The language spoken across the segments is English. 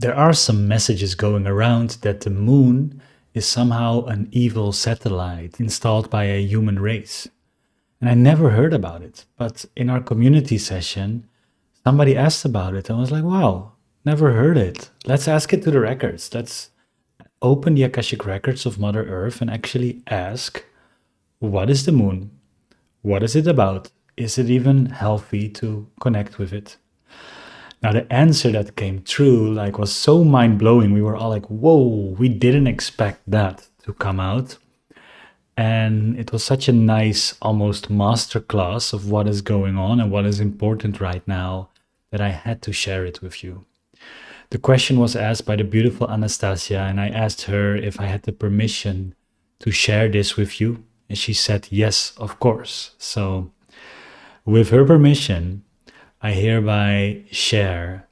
there are some messages going around that the moon is somehow an evil satellite installed by a human race. And I never heard about it. But in our community session, somebody asked about it. And I was like, wow, never heard it. Let's ask it to the records. Let's open the akashic records of Mother Earth and actually ask, what is the moon? What is it about? Is it even healthy to connect with it? Now the answer that came true was so mind-blowing. We were all like, whoa, we didn't expect that to come out. And it was such a nice, almost masterclass of what is going on and what is important right now that I had to share it with you. The question was asked by the beautiful Anastasia, and I asked her if I had the permission to share this with you. And she said, yes, of course. So, with her permission, I hereby share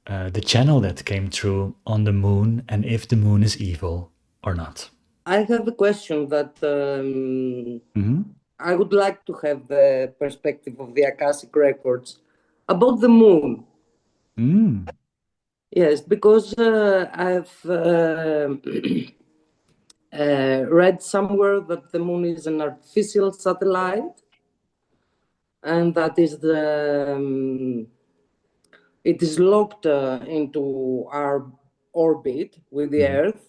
the channel that came through on the moon and if the moon is evil or not. I have a question that Mm-hmm. I would like to have the perspective of the Akashic records about the moon. Mm. Yes, because I've read somewhere that the moon is an artificial satellite, and that is it is locked into our orbit with the Mm-hmm. Earth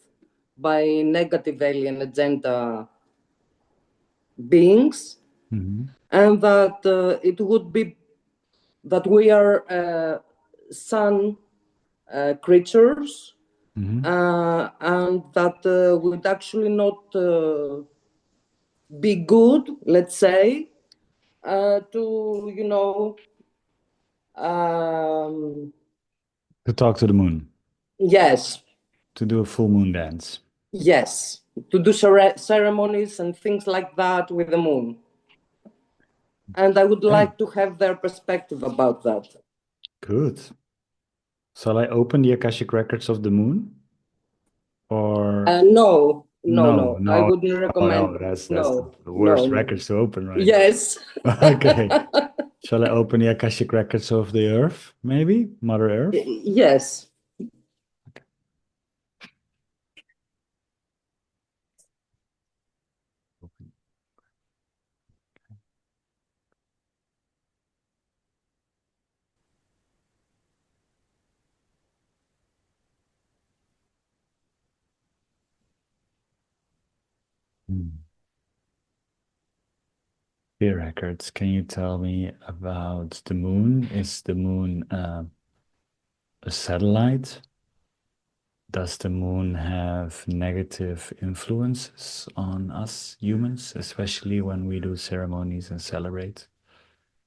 by negative alien agenda beings, Mm-hmm. and that it would be that we are sun creatures, Mm-hmm. and that would actually not be good, let's say, to, To talk to the moon, yes, to do a full moon dance. yes, to do ceremonies and things like that with the moon. And I would Hey, like to have their perspective about that. good. Shall I open the Akashic records of the moon? Or No, no, no, no. I no, wouldn't oh recommend. no, that's No, the no, worst no. records to open right now. Yes. Okay. Shall I open the Akashic records of the Earth? Maybe? Mother Earth? Yes. Hmm. Sphere records. Can you tell me about the moon? Is the moon a satellite? Does the moon have negative influences on us humans, especially when we do ceremonies and celebrate?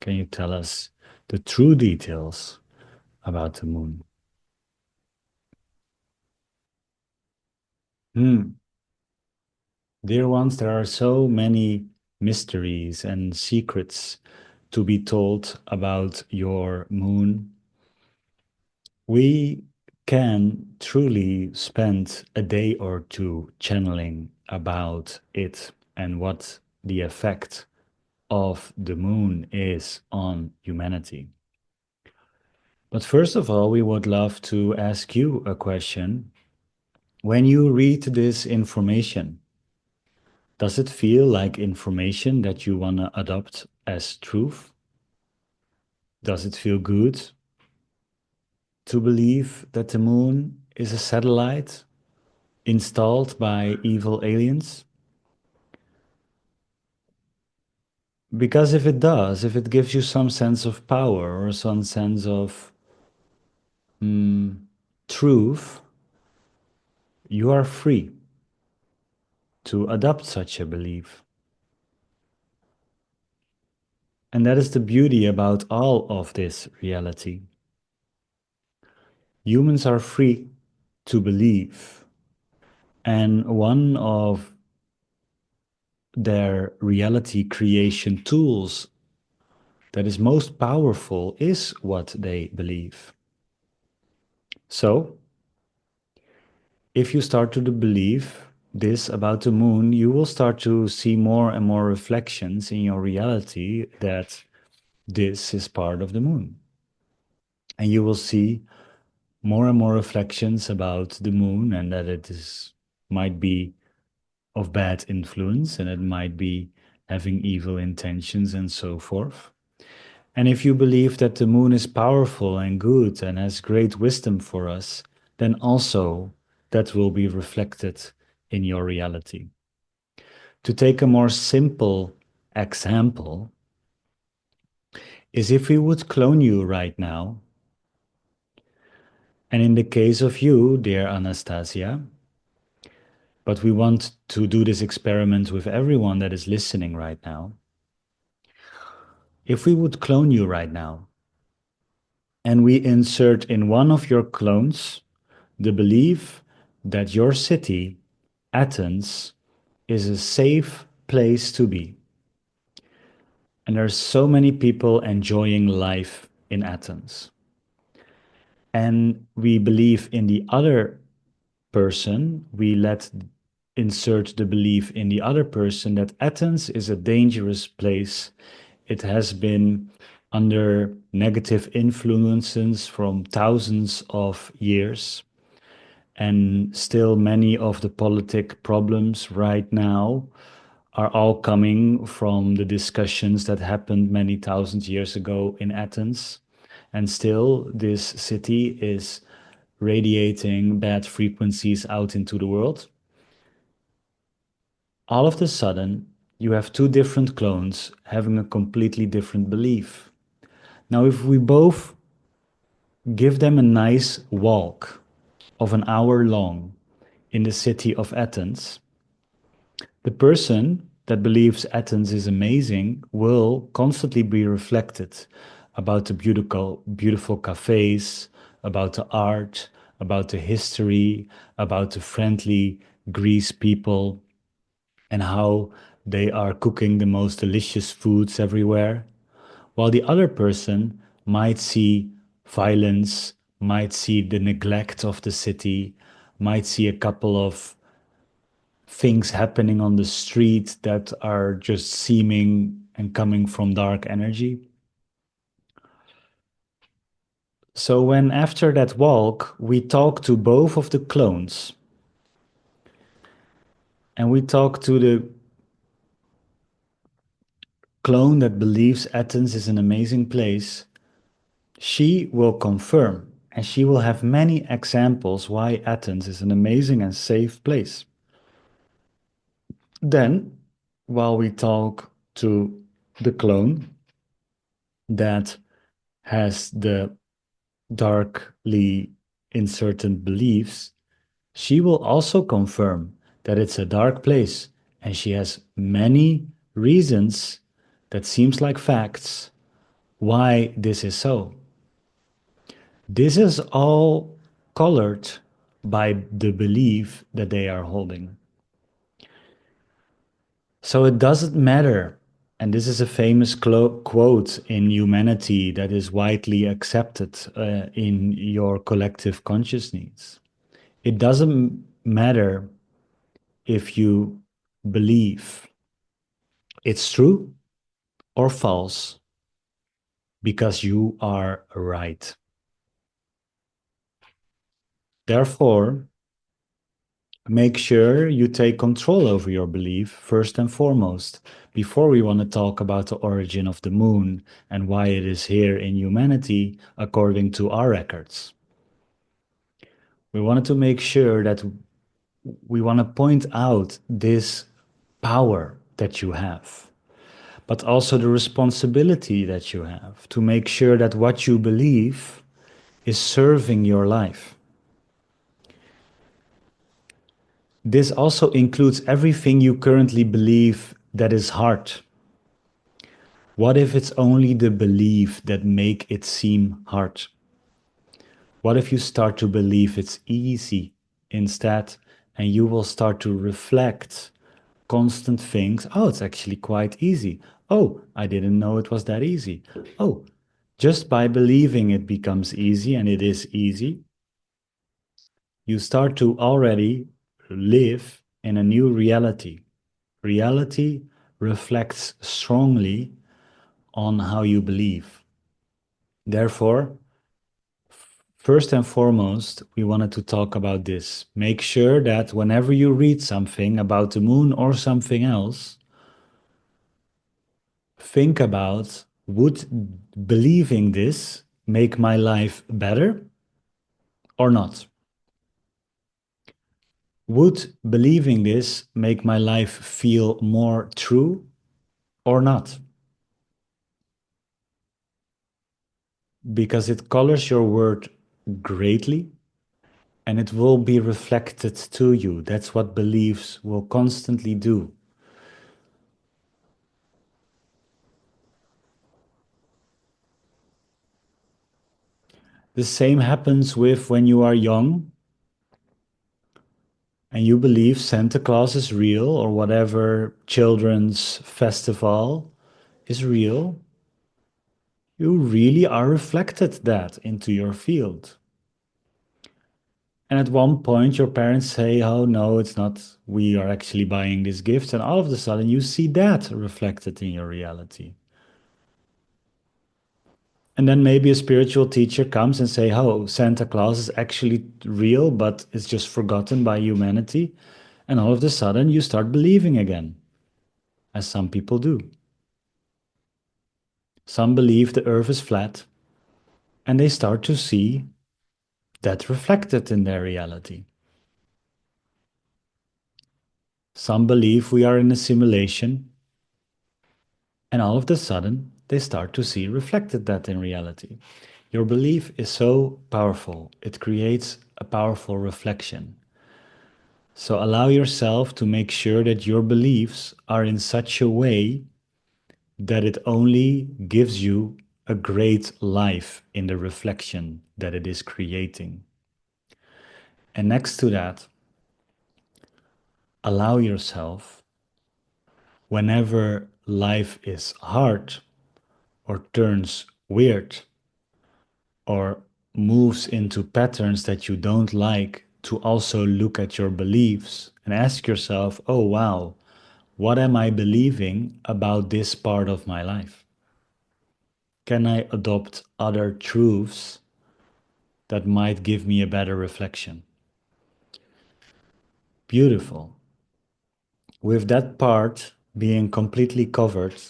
Can you tell us the true details about the moon? Hmm. Dear ones, there are so many mysteries and secrets to be told about your moon. We can truly spend a day or two channeling about it and what the effect of the moon is on humanity. But first of all, we would love to ask you a question. When you read this information, does it feel like information that you want to adopt as truth? Does it feel good to believe that the moon is a satellite installed by evil aliens? Because if it does, if it gives you some sense of power or some sense of truth, you are free to adopt such a belief. And that is the beauty about all of this reality. Humans are free to believe. And one of their reality creation tools that is most powerful is what they believe. So, if you start to believe this about the moon, you will start to see more and more reflections in your reality that this is part of the moon. And you will see more and more reflections about the moon and that might be of bad influence and it might be having evil intentions and so forth. And if you believe that the moon is powerful and good and has great wisdom for us, then also that will be reflected in your reality. To take a more simple example, is if we would clone you right now, and in the case of you, dear Anastasia, but we want to do this experiment with everyone that is listening right now. If we would clone you right now, and we insert in one of your clones the belief that your city, Athens, is a safe place to be. And there's so many people enjoying life in Athens. And we believe in the other person, we let insert the belief in the other person that Athens is a dangerous place. It has been under negative influences from thousands of years. And still, many of the politic problems right now are all coming from the discussions that happened many thousand years ago in Athens. And still, this city is radiating bad frequencies out into the world. All of a sudden, you have two different clones having a completely different belief. Now, if we both give them a nice walk of an hour long in the city of Athens, the person that believes Athens is amazing will constantly be reflected about the beautiful cafes, about the art, about the history, about the friendly Greece people, and how they are cooking the most delicious foods everywhere. While the other person might see violence, might see the neglect of the city, might see a couple of things happening on the street that are just seeming and coming from dark energy. So when after that walk, we talk to both of the clones, and we talk to the clone that believes Athens is an amazing place, she will confirm, and she will have many examples why Athens is an amazing and safe place. Then, while we talk to the clone that has the darkly inserted beliefs, she will also confirm that it's a dark place and she has many reasons that seems like facts why this is so. This is all colored by the belief that they are holding. So it doesn't matter, and this is a famous quote in humanity that is widely accepted in your collective consciousness. It doesn't matter if you believe it's true or false, because you are right. Therefore, make sure you take control over your belief first and foremost, before we want to talk about the origin of the moon and why it is here in humanity according to our records. We wanted to make sure that we want to point out this power that you have, but also the responsibility that you have to make sure that what you believe is serving your life. This also includes everything you currently believe that is hard. What if it's only the belief that make it seem hard? What if you start to believe it's easy instead, and you will start to reflect constant things? Oh, it's actually quite easy. Oh, I didn't know it was that easy. Oh, just by believing it becomes easy, and it is easy, you start to already live in a new reality. Reality reflects strongly on how you believe. Therefore, First and foremost, we wanted to talk about this. Make sure that whenever you read something about the moon or something else, think about, would believing this make my life better or not? Would believing this make my life feel more true or not? Because it colors your word greatly and it will be reflected to you. That's what beliefs will constantly do. The same happens with when you are young and you believe Santa Claus is real or whatever children's festival is real. You really are reflected that into your field. And at one point, your parents say, oh, no, it's not. We are actually buying these gifts. And all of a sudden, you see that reflected in your reality. And then maybe a spiritual teacher comes and say, oh, Santa Claus is actually real, but it's just forgotten by humanity. And all of a sudden, you start believing again, as some people do. Some believe the earth is flat, and they start to see that reflected in their reality. Some believe we are in a simulation, and all of a sudden, they start to see reflected that in reality. Your belief is so powerful, it creates a powerful reflection. So allow yourself to make sure that your beliefs are in such a way that it only gives you a great life in the reflection that it is creating. And next to that, allow yourself, whenever life is hard or turns weird or moves into patterns that you don't like, to also look at your beliefs and ask yourself, oh wow, what am I believing about this part of my life? Can I adopt other truths that might give me a better reflection? Beautiful. With that part being completely covered,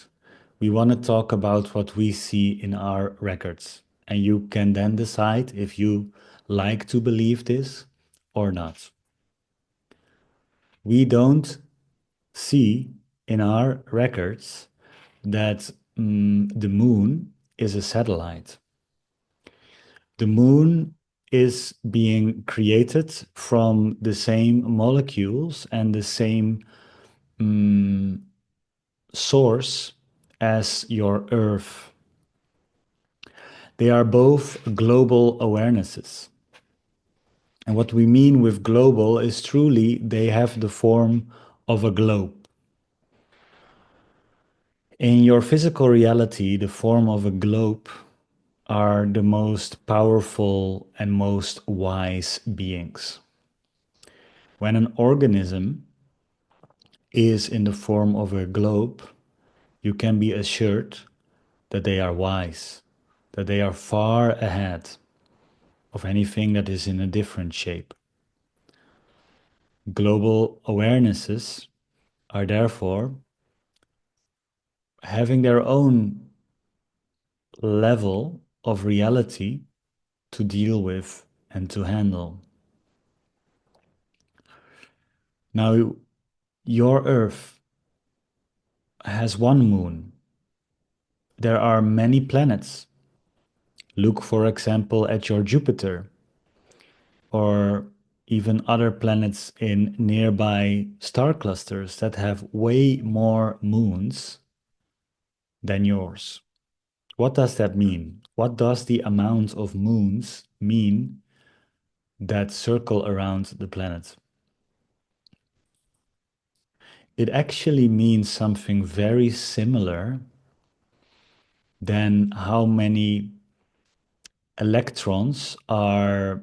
we want to talk about what we see in our records. And you can then decide if you like to believe this or not. We don't see in our records that the moon is a satellite. The moon is being created from the same molecules and the same source as your Earth. They are both global awarenesses. And what we mean with global is truly they have the form of a globe. In your physical reality, the form of a globe are the most powerful and most wise beings. When an organism is in the form of a globe, you can be assured that they are wise, that they are far ahead of anything that is in a different shape. Global awarenesses are therefore having their own level of reality to deal with and to handle. Now, your Earth has one moon. There are many planets. Look, for example, at your Jupiter or even other planets in nearby star clusters that have way more moons than yours. What does that mean? What does the amount of moons mean that circle around the planet? It actually means something very similar than how many electrons are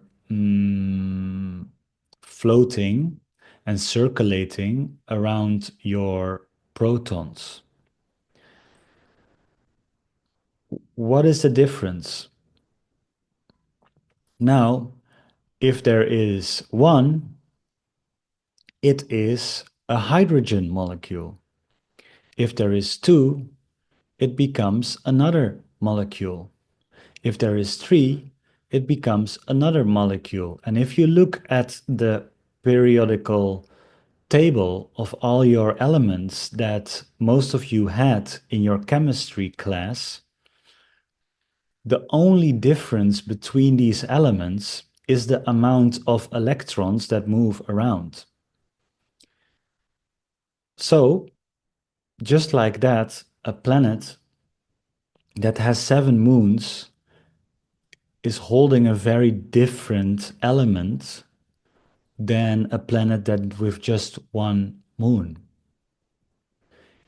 floating and circulating around your protons. What is the difference? Now, if there is one, it is a hydrogen molecule. If there is two, it becomes another molecule. If there is three, it becomes another molecule. And if you look at the periodical table of all your elements that most of you had in your chemistry class, the only difference between these elements is the amount of electrons that move around. So, just like that, a planet that has 7 moons is holding a very different element than a planet that with just 1 moon.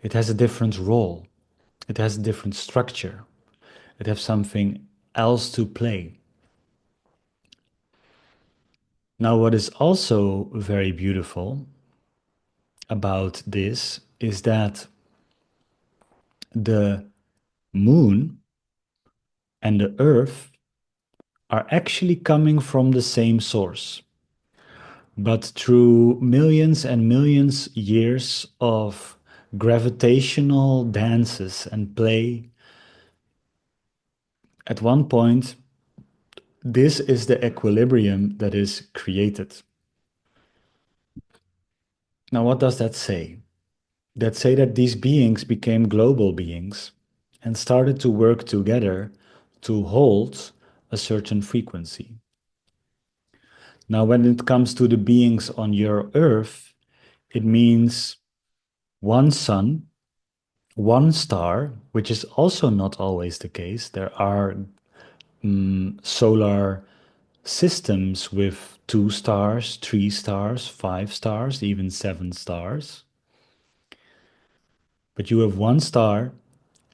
It has a different role. It has a different structure. It has something else to play. Now, what is also very beautiful about this is that the moon and the earth are actually coming from the same source. But through millions and millions years of gravitational dances and play, at one point, this is the equilibrium that is created. Now, what does that say? That say that these beings became global beings and started to work together to hold a certain frequency. Now, when it comes to the beings on your earth, it means one sun, one star, which is also not always the case. There are solar systems with 2 stars, 3 stars, 5 stars, even 7 stars. But you have one star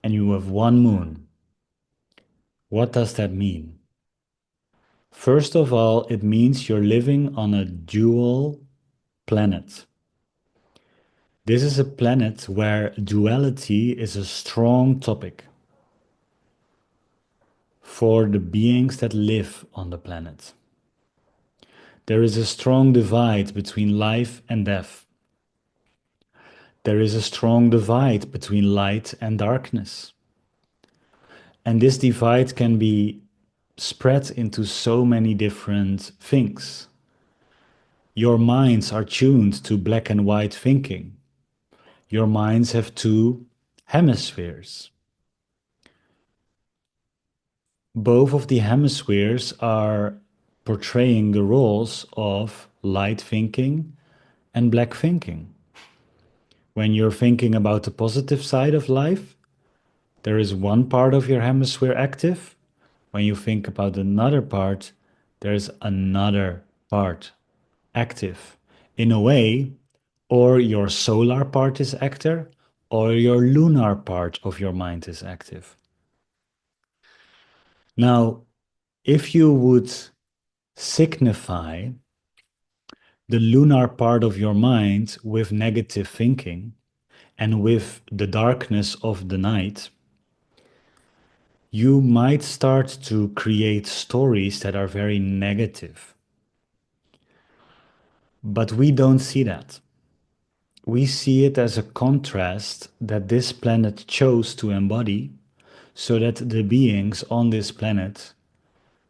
and you have one moon. What does that mean? First of all, it means you're living on a dual planet. This is a planet where duality is a strong topic for the beings that live on the planet. There is a strong divide between life and death. There is a strong divide between light and darkness. And this divide can be spread into so many different things. Your minds are tuned to black and white thinking. Your minds have 2 hemispheres. Both of the hemispheres are portraying the roles of light thinking and black thinking. When you're thinking about the positive side of life, there is one part of your hemisphere active. When you think about another part, there's another part active. In a way, or your solar part is active, or your lunar part of your mind is active. Now, if you would signify the lunar part of your mind with negative thinking and with the darkness of the night, you might start to create stories that are very negative. But we don't see that. We see it as a contrast that this planet chose to embody so that the beings on this planet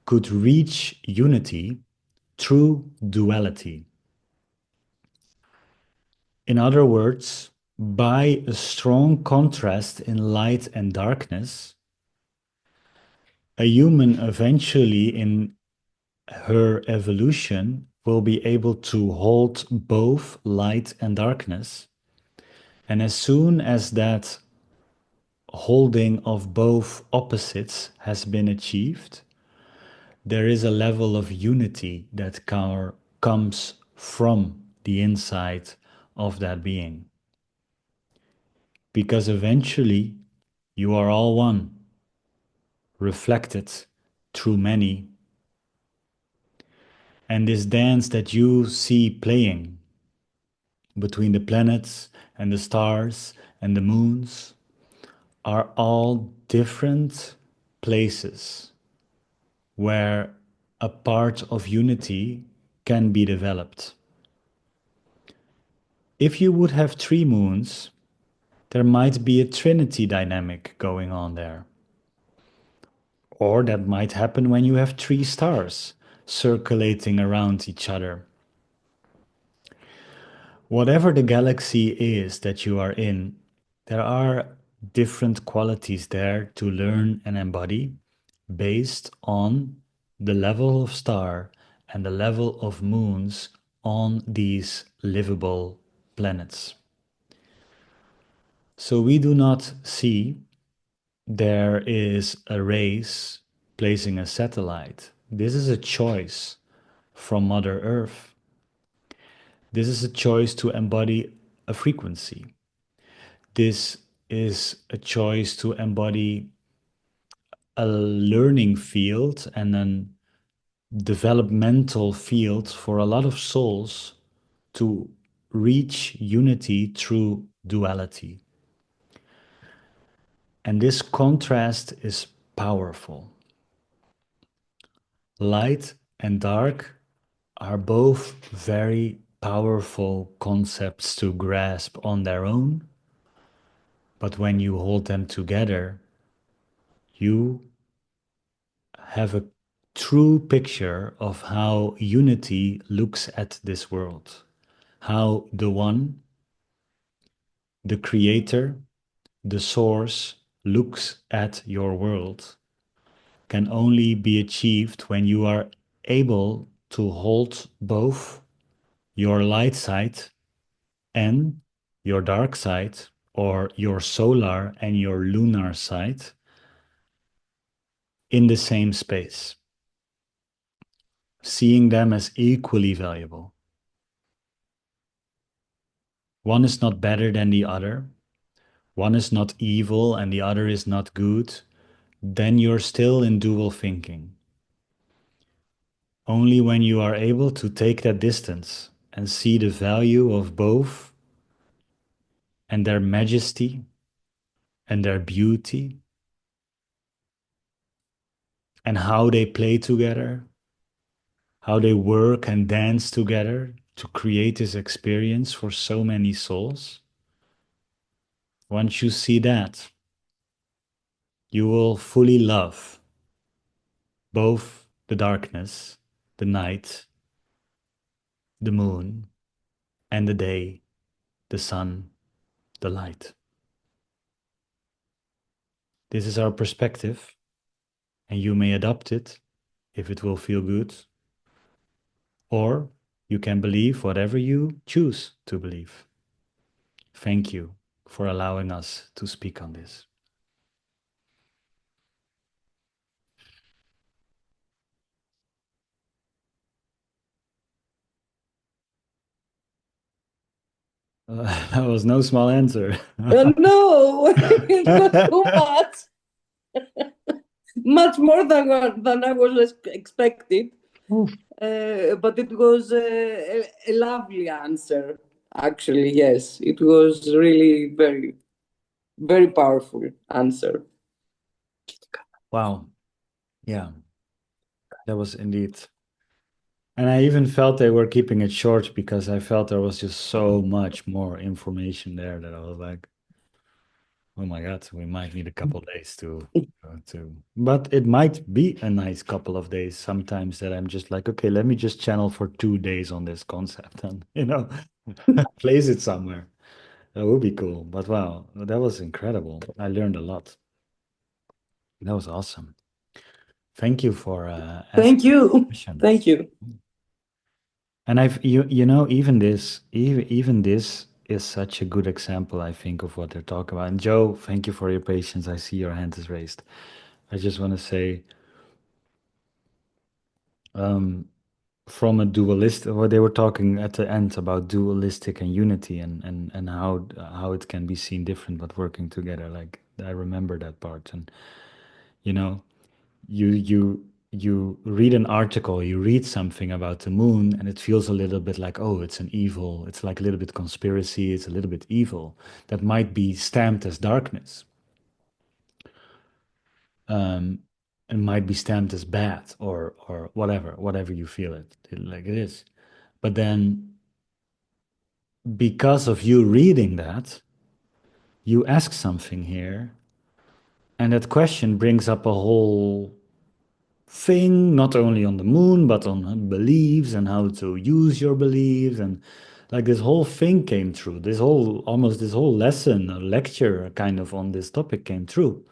could reach unity through duality. In other words, by a strong contrast in light and darkness, a human eventually in her evolution will be able to hold both light and darkness. And as soon as that holding of both opposites has been achieved, there is a level of unity that comes from the inside of that being. Because eventually you are all one, reflected through many. And this dance that you see playing between the planets and the stars and the moons are all different places where a part of unity can be developed. If you would have three moons, there might be a trinity dynamic going on there. Or that might happen when you have three stars circulating around each other. Whatever the galaxy is that you are in, there are different qualities there to learn and embody based on the level of star and the level of moons on these livable planets. So we do not see there is a race placing a satellite. This is a choice from Mother Earth. This is a choice to embody a frequency. This is a choice to embody a learning field and a developmental field for a lot of souls to reach unity through duality. And this contrast is powerful. Light and dark are both very powerful concepts to grasp on their own, but when you hold them together, you have a true picture of how unity looks at this world, how the one, the creator, the source looks at your world can only be achieved when you are able to hold both your light side and your dark side, or your solar and your lunar side, in the same space, seeing them as equally valuable. One is not better than the other. One is not evil and the other is not good. Then you're still in dual thinking. Only when you are able to take that distance and see the value of both and their majesty and their beauty and how they play together, how they work and dance together to create this experience for so many souls. Once you see that, you will fully love both the darkness, the night, the moon, and the day, the sun, the light. This is our perspective, and you may adopt it if it will feel good, or you can believe whatever you choose to believe. Thank you for allowing us to speak on this. That was no small answer. No, it was too much, much more than I was expected. But it was a lovely answer, actually. Yes, it was really very, very powerful answer. Wow. Yeah, that was indeed. And I even felt they were keeping it short because I felt there was just so much more information there that I was like, oh my God, we might need a couple of days but it might be a nice couple of days sometimes that I'm just like, okay, let me just channel for 2 days on this concept and, place it somewhere. That would be cool. But wow, that was incredible. I learned a lot. That was awesome. Thank you for asking Thank you. questions. Thank you. And even this is such a good example, I think, of what they're talking about. And Joe, thank you for your patience. I see your hand is raised. I just want to say, um, from a dualist, what they were talking at the end about dualistic and unity and how it can be seen different but working together. Like I remember that part. And you know, you read an article, you read something about the moon, and it feels a little bit like, oh, it's an evil, it's like a little bit conspiracy, it's a little bit evil. That might be stamped as darkness. and might be stamped as bad or whatever you feel like it is. But then because of you reading that, you ask something here, and that question brings up a whole thing, not only on the moon, but on beliefs and how to use your beliefs. And like this whole thing came through, this whole lesson, a lecture kind of on this topic came through,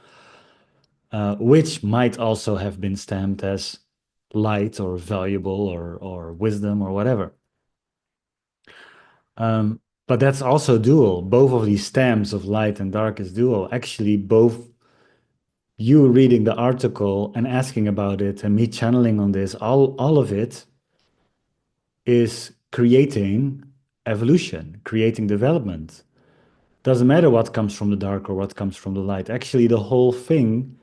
which might also have been stamped as light or valuable or wisdom or whatever. But that's also dual. Both of these stamps of light and dark is dual. Actually, both you reading the article and asking about it and me channeling on this, all of it is creating evolution, creating development. Doesn't matter what comes from the dark or what comes from the light. Actually, the whole thing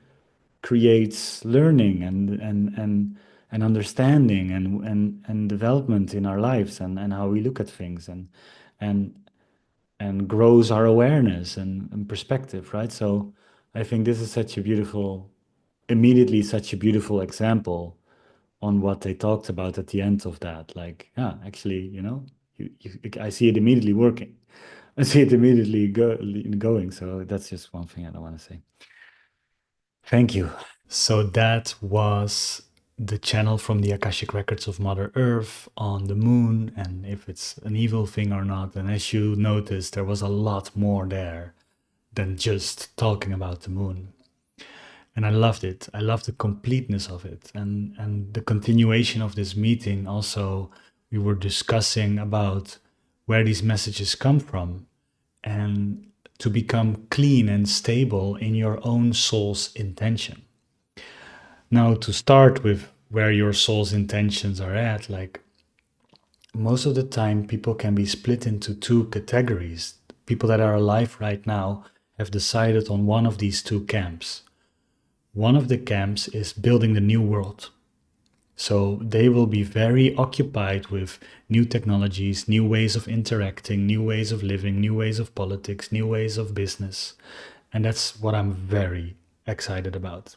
creates learning and understanding and development in our lives and how we look at things and and grows our awareness and perspective, right? So I think this is immediately such a beautiful example on what they talked about at the end of that. Like, yeah, actually, I see it immediately working. I see it immediately going. So that's just one thing I don't want to say. Thank you. So that was the channel from the Akashic Records of Mother Earth on the moon and if it's an evil thing or not. And as you noticed, there was a lot more there than just talking about the moon. And I loved it. I loved the completeness of it. And the continuation of this meeting also, we were discussing about where these messages come from and to become clean and stable in your own soul's intention. Now, to start with where your soul's intentions are at, like most of the time, people can be split into two categories. People that are alive right now have decided on one of these two camps. One of the camps is building the new world. So they will be very occupied with new technologies, new ways of interacting, new ways of living, new ways of politics, new ways of business. And that's what I'm very excited about.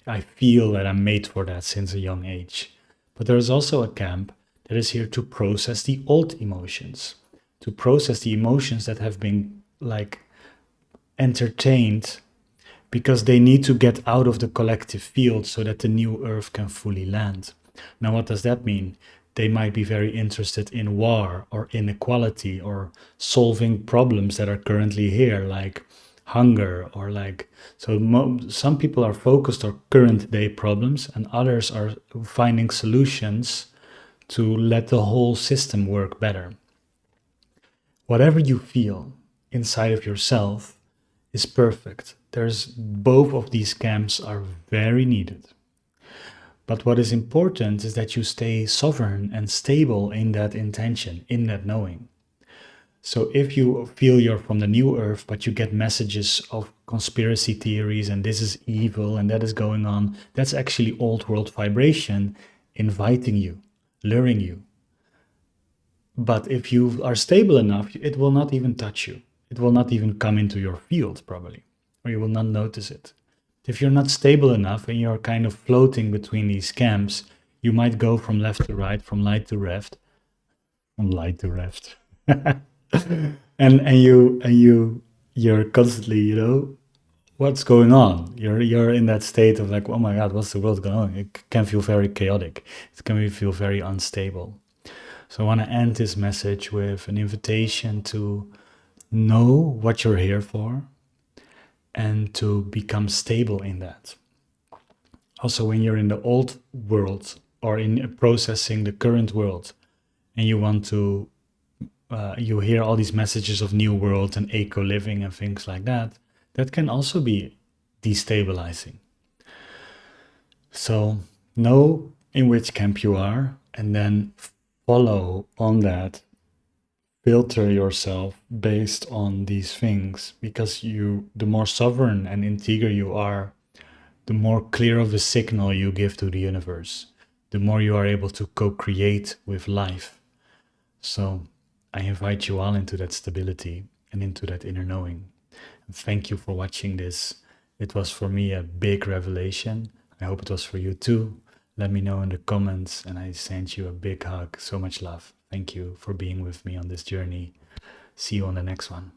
I feel that I'm made for that since a young age. But there is also a camp that is here to process the old emotions, to process the emotions that have been like entertained because they need to get out of the collective field so that the new earth can fully land. Now, what does that mean? They might be very interested in war or inequality or solving problems that are currently here, like hunger or like. So, some people are focused on current day problems, and others are finding solutions to let the whole system work better. Whatever you feel inside of yourself is perfect. There's both of these camps are very needed. But what is important is that you stay sovereign and stable in that intention, in that knowing. So if you feel you're from the new earth, but you get messages of conspiracy theories and this is evil and that is going on, that's actually old world vibration inviting you, luring you. But if you are stable enough, it will not even touch you. It will not even come into your field, probably, or you will not notice it. If you're not stable enough and you're kind of floating between these camps, you might go from left to right, from light to left, from light to left, you're constantly, what's going on? You're in that state of like, oh my God, what's the world going on? It can feel very chaotic. It can feel very unstable. So I want to end this message with an invitation to know what you're here for and to become stable in that. Also, when you're in the old world or in processing the current world and you want to, you hear all these messages of new world and eco living and things like that, that can also be destabilizing. So know in which camp you are and then follow on that, filter yourself based on these things, because the more sovereign and integer you are, the more clear of a signal you give to the universe, the more you are able to co-create with life. So I invite you all into that stability and into that inner knowing. And thank you for watching this. It was for me a big revelation. I hope it was for you too. Let me know in the comments, and I send you a big hug. So much love. Thank you for being with me on this journey. See you on the next one.